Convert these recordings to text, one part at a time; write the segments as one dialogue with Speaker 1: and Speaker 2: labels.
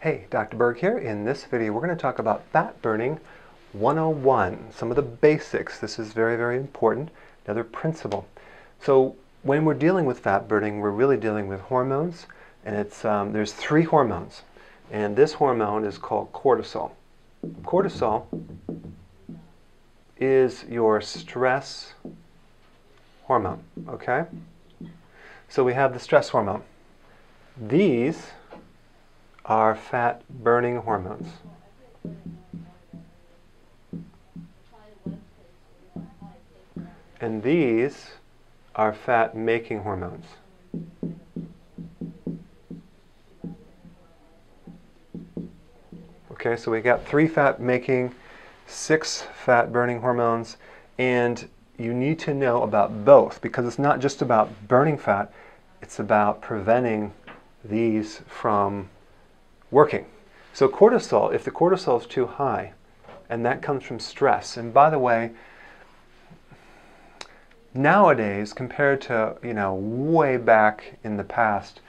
Speaker 1: Hey, Dr. Berg here. In this video, we're going to talk about fat burning 101, some of the basics. This is very, very important, another principle. So when we're dealing with fat burning, we're really dealing with hormones, and there's three hormones, and this hormone is called cortisol. Cortisol is your stress hormone, okay? So we have the stress hormone. These are fat-burning hormones. And these are fat-making hormones. Okay, so we got 3 fat-making, 6 fat-burning hormones, and you need to know about both because it's not just about burning fat, it's about preventing these from working. So cortisol, if the cortisol is too high, and that comes from stress, and by the way, nowadays compared to way back in the past,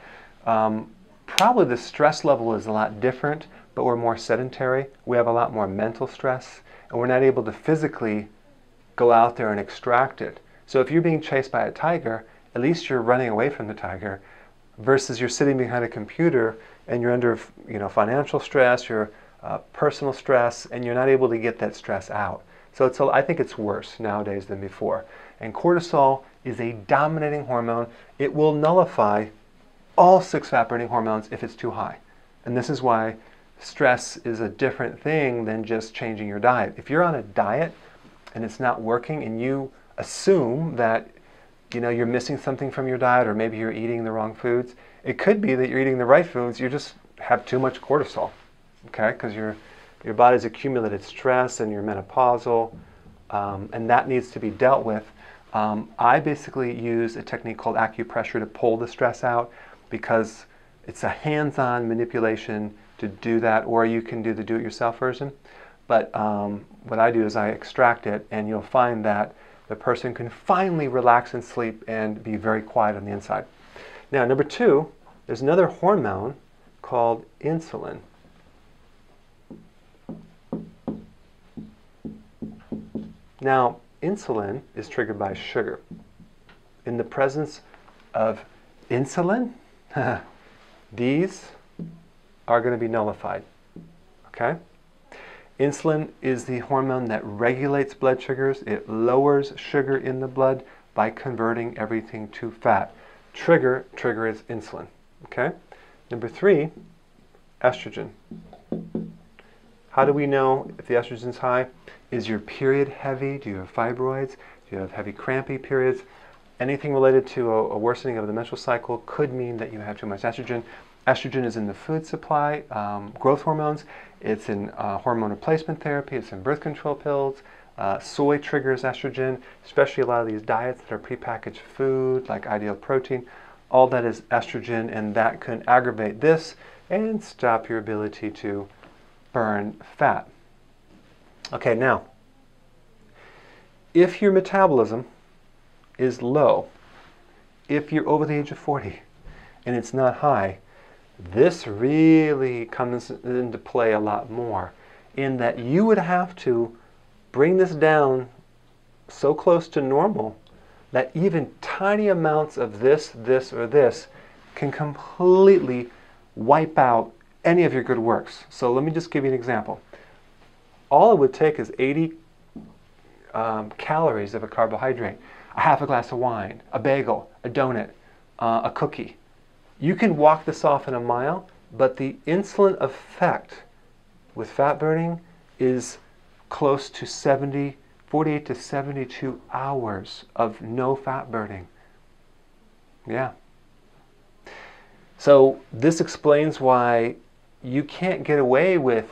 Speaker 1: probably the stress level is a lot different, but we're more sedentary. We have a lot more mental stress, and we're not able to physically go out there and extract it. So if you're being chased by a tiger, at least you're running away from the tiger, versus you're sitting behind a computer and you're under financial stress, you're personal stress, and you're not able to get that stress out. So I think it's worse nowadays than before. And cortisol is a dominating hormone. It will nullify all 6 fat-burning hormones if it's too high. And this is why stress is a different thing than just changing your diet. If you're on a diet and it's not working and you assume that you're missing something from your diet, or maybe you're eating the wrong foods, it could be that you're eating the right foods, you just have too much cortisol, okay? Because your body's accumulated stress and you're menopausal, and that needs to be dealt with. I basically use a technique called acupressure to pull the stress out because it's a hands-on manipulation to do that, or you can do the do-it-yourself version. But what I do is I extract it, and you'll find that the person can finally relax and sleep and be very quiet on the inside. Now, number 2, there's another hormone called insulin. Now, insulin is triggered by sugar. In the presence of insulin, these are going to be nullified, okay? Insulin is the hormone that regulates blood sugars. It lowers sugar in the blood by converting everything to fat. Trigger is insulin, okay? Number 3, estrogen. How do we know if the estrogen is high? Is your period heavy? Do you have fibroids? Do you have heavy crampy periods? Anything related to a worsening of the menstrual cycle could mean that you have too much estrogen. Estrogen is in the food supply, growth hormones. It's in hormone replacement therapy. It's in birth control pills. Soy triggers estrogen, especially a lot of these diets that are prepackaged food, like Ideal Protein. All that is estrogen, and that can aggravate this and stop your ability to burn fat. Okay, now, if your metabolism is low, if you're over the age of 40 and it's not high, this really comes into play a lot more, in that you would have to bring this down so close to normal that even tiny amounts of this, or this can completely wipe out any of your good works. So let me just give you an example. All it would take is 80 calories of a carbohydrate, a half a glass of wine, a bagel, a donut, a cookie. You can walk this off in a mile, but the insulin effect with fat burning is close to 48 to 72 hours of no fat burning. Yeah. So this explains why you can't get away with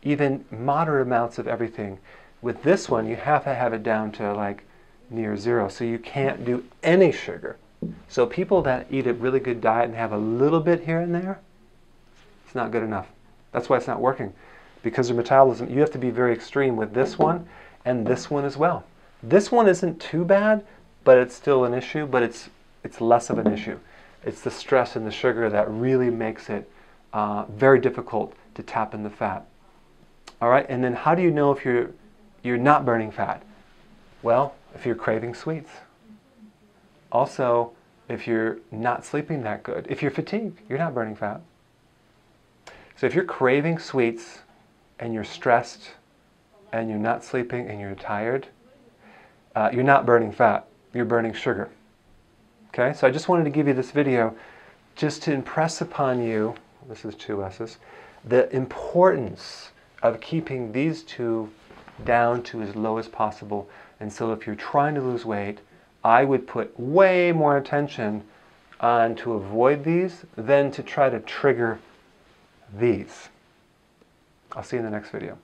Speaker 1: even moderate amounts of everything. With this one, you have to have it down to like near 0, so you can't do any sugar. So people that eat a really good diet and have a little bit here and there, it's not good enough. That's why it's not working. Because your metabolism, you have to be very extreme with this one and this one as well. This one isn't too bad, but it's still an issue, but it's less of an issue. It's the stress and the sugar that really makes it very difficult to tap in the fat. All right, and then how do you know if you're not burning fat? Well, if you're craving sweets. Also, if you're not sleeping that good. If you're fatigued, you're not burning fat. So if you're craving sweets and you're stressed and you're not sleeping and you're tired, you're not burning fat, you're burning sugar. Okay, so I just wanted to give you this video just to impress upon you, this is 2 S's, the importance of keeping these 2 down to as low as possible. And so if you're trying to lose weight, I would put way more attention on to avoid these than to try to trigger these. I'll see you in the next video.